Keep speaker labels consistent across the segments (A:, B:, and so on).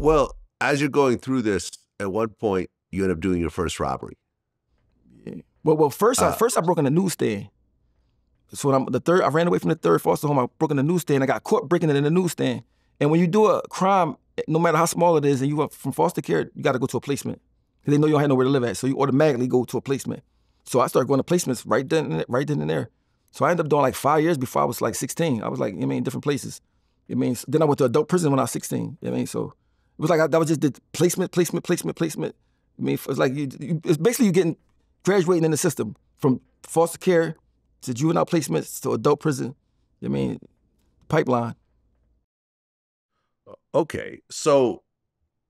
A: Well, as you're going through this, at one point, you end up doing your first robbery.
B: Yeah. Well, first I broke in the newsstand. So I ran away from the third foster home. I broke in the newsstand. I got caught breaking it in the newsstand. And when you do a crime, no matter how small it is, and you went from foster care, you got to go to a placement because they know you don't have nowhere to live at. So you automatically go to a placement. So I started going to placements right then and there. So I ended up doing like 5 years before I was like 16. I was like, different places. Then I went to adult prison when I was 16. So it was like that was just the placement. It's like it's basically you getting graduating in the system from foster care to juvenile placements to adult prison. Pipeline.
A: Okay, so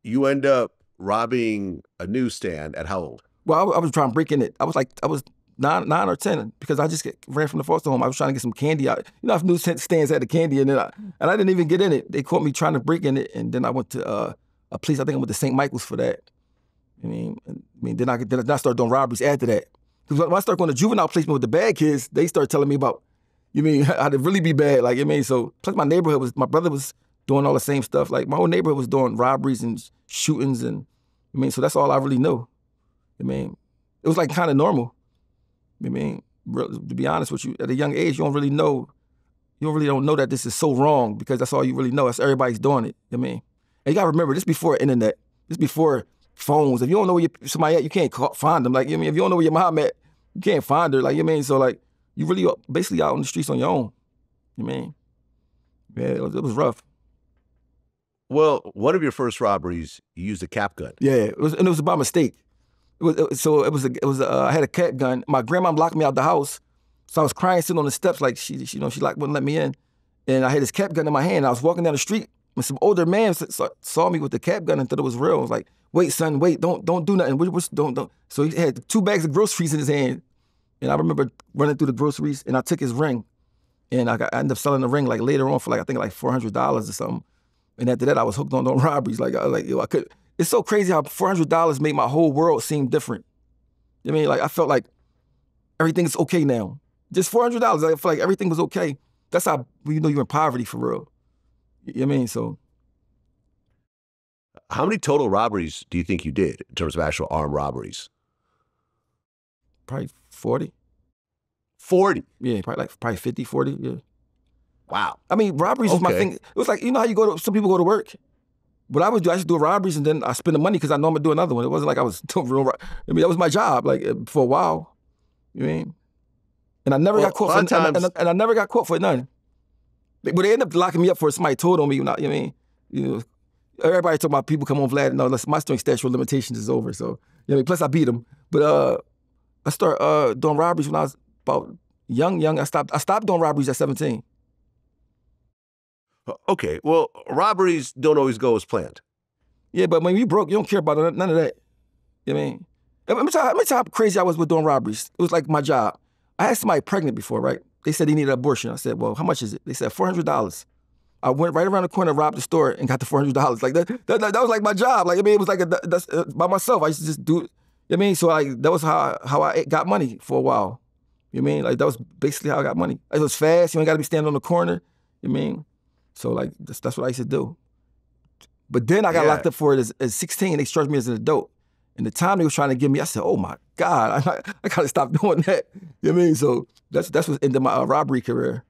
A: you end up robbing a newsstand at how old?
B: Well, I was trying to break in it. I was 9 or 10 because I just ran from the foster home. I was trying to get some candy out. You know, if newsstands had the candy in it, and I didn't even get in it. They caught me trying to break in it, and then I went to a place. I think I went to St. Michael's for that. Then I started doing robberies after that. Because when I started going to juvenile placement with the bad kids, they started telling me about, how to really be bad. So plus my brother was doing all the same stuff. Like my whole neighborhood was doing robberies and shootings, and so that's all I really knew. It was like kind of normal. To be honest with you, at a young age, you don't really don't know that this is so wrong because that's all you really know. That's everybody's doing it. And you gotta remember, this before internet, this before phones. If you don't know where somebody at, you can't find them. If you don't know where your mom at, you can't find her. So you really basically out on the streets on your own. Yeah, it was rough.
A: Well, one of your first robberies, you used a cap gun.
B: Yeah, it was by mistake. I had a cap gun. My grandma locked me out the house, so I was crying sitting on the steps like she wouldn't let me in, and I had this cap gun in my hand. I was walking down the street, and some older man saw me with the cap gun and thought it was real. I was like, "Wait, son, wait, don't do nothing. Don't." So he had 2 bags of groceries in his hand, and I remember running through the groceries, and I took his ring, and I ended up selling the ring later on for I think $400 or something. And after that, I was hooked on robberies. I could. It's so crazy how $400 made my whole world seem different. I felt like everything's okay now. Just $400, I felt like everything was okay. That's how you're in poverty for real. So.
A: How many total robberies do you think you did in terms of actual armed robberies?
B: Probably 40.
A: 40?
B: Yeah, probably 50, 40, yeah.
A: Wow.
B: Robberies was my thing. It was like, how some people go to work. What I would do, I just do robberies and then I spend the money because I know I'm going to do another one. It wasn't like I was doing real that was my job, for a while. And I never got caught for and I never got caught for none. But they ended up locking me up for somebody told on me, everybody talking about people come on Vlad. No, my statute of limitations is over. So, plus I beat them. But I started doing robberies when I was about young. I stopped doing robberies at 17.
A: Okay, well, robberies don't always go as planned.
B: Yeah, but when you broke, you don't care about none of that. Let me tell you how crazy I was with doing robberies. It was like my job. I had somebody pregnant before, right? They said they needed an abortion. I said, well, how much is it? They said $400. I went right around the corner, robbed the store, and got the $400. That was like my job. It was that's by myself. I used to just do it. So that was how I got money for a while. That was basically how I got money. It was fast. You ain't got to be standing on the corner. So that's what I used to do. But then I got locked up for it as 16. They charged me as an adult. And the time they was trying to give me, I said, oh my God, I gotta stop doing that. So that's what ended my robbery career.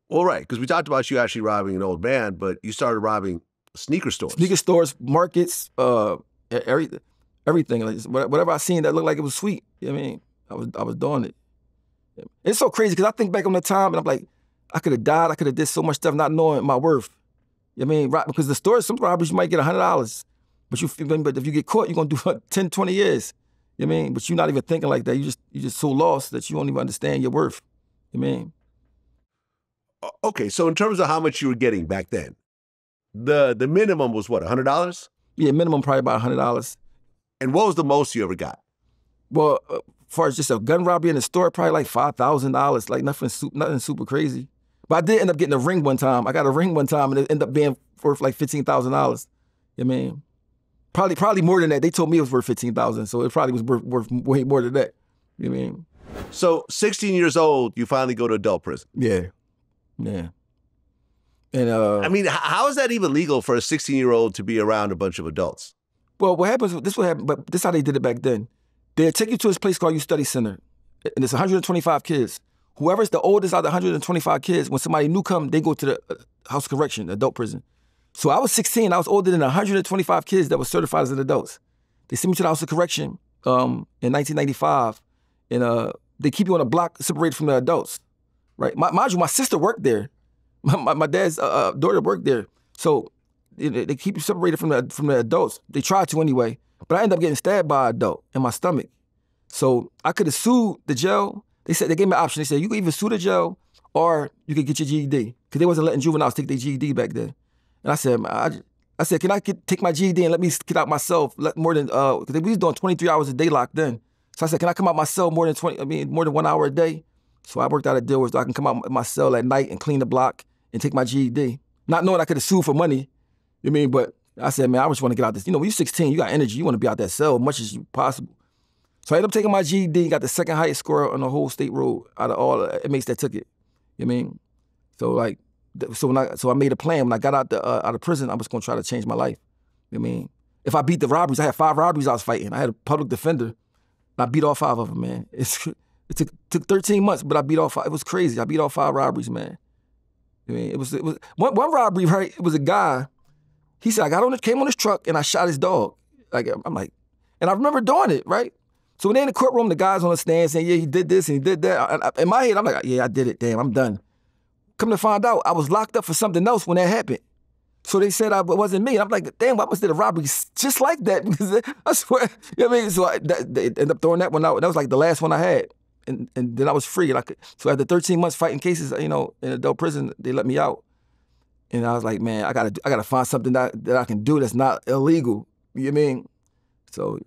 A: Well, right, because we talked about you actually robbing an old man, but you started robbing sneaker stores.
B: Sneaker stores, markets, everything. Whatever I seen that looked like it was sweet. I was doing it. It's so crazy because I think back on the time and I'm like, I could have died. I could have did so much stuff not knowing my worth. Because the stores, some robberies you might get $100, but if you get caught, you're gonna do 10, 20 years. But you're not even thinking like that. You're just so lost that you don't even understand your worth.
A: Okay, so in terms of how much you were getting back then, the minimum was what, $100?
B: Yeah, minimum probably about $100.
A: And what was the most you ever got?
B: Well, as far as just a gun robbery in the store, probably like $5,000, nothing super crazy. But I did end up getting a ring one time. I got a ring one time, and it ended up being worth like $15,000. Probably more than that. They told me it was worth $15,000, so it probably was worth way more than that.
A: So 16 years old, you finally go to adult prison.
B: Yeah. And
A: I mean, how is that even legal for a 16-year-old to be around a bunch of adults?
B: well, what happens? This what happened, but this is how they did it back then. They take you to this place called Youth Study Center, and it's 125 kids. Whoever's the oldest out of the 125 kids, when somebody new come, they go to the house of correction, adult prison. So I was 16. I was older than 125 kids that were certified as adults. They sent me to the house of correction in 1995, and they keep you on a block separated from the adults, right? Mind you, my sister worked there. My dad's daughter worked there. So they keep you separated from the adults. They try to anyway, but I ended up getting stabbed by an adult in my stomach. So I could have sued the jail. They gave me an option. They said, you could either sue the jail or you could get your GED. Because they wasn't letting juveniles take their GED back then. And I said, can I take my GED and let me get out my cell more than, because we was doing 23 hours a day locked in. So I said, can I come out my cell more than 1 hour a day? So I worked out a deal where I can come out my cell at night and clean the block and take my GED. Not knowing I could have sued for money, but I said, man, I just want to get out this. When you're 16, you got energy. You want to be out that cell as much as possible. So I ended up taking my GED, got the second highest score on the whole state road out of all the inmates that took it. So I made a plan. When I got out of prison, I was going to try to change my life. If I beat the robberies, I had 5 robberies I was fighting. I had a public defender, and I beat all 5 of them, man. It took 13 months, but I beat all 5. It was crazy. I beat all 5 robberies, man. It was one robbery, right? It was a guy. He said, came on his truck and I shot his dog. I'm like, and I remember doing it, right? So when they're in the courtroom, the guy's on the stand saying, yeah, he did this and he did that. In my head, I'm like, yeah, I did it. Damn, I'm done. Come to find out, I was locked up for something else when that happened. So they said it wasn't me. And I'm like, damn, I must have did a robbery just like that. Because I swear, So they ended up throwing that one out. That was like the last one I had. And then I was free. So after 13 months fighting cases, in adult prison, they let me out. And I was like, man, I gotta find something that I can do that's not illegal. You know what I mean? So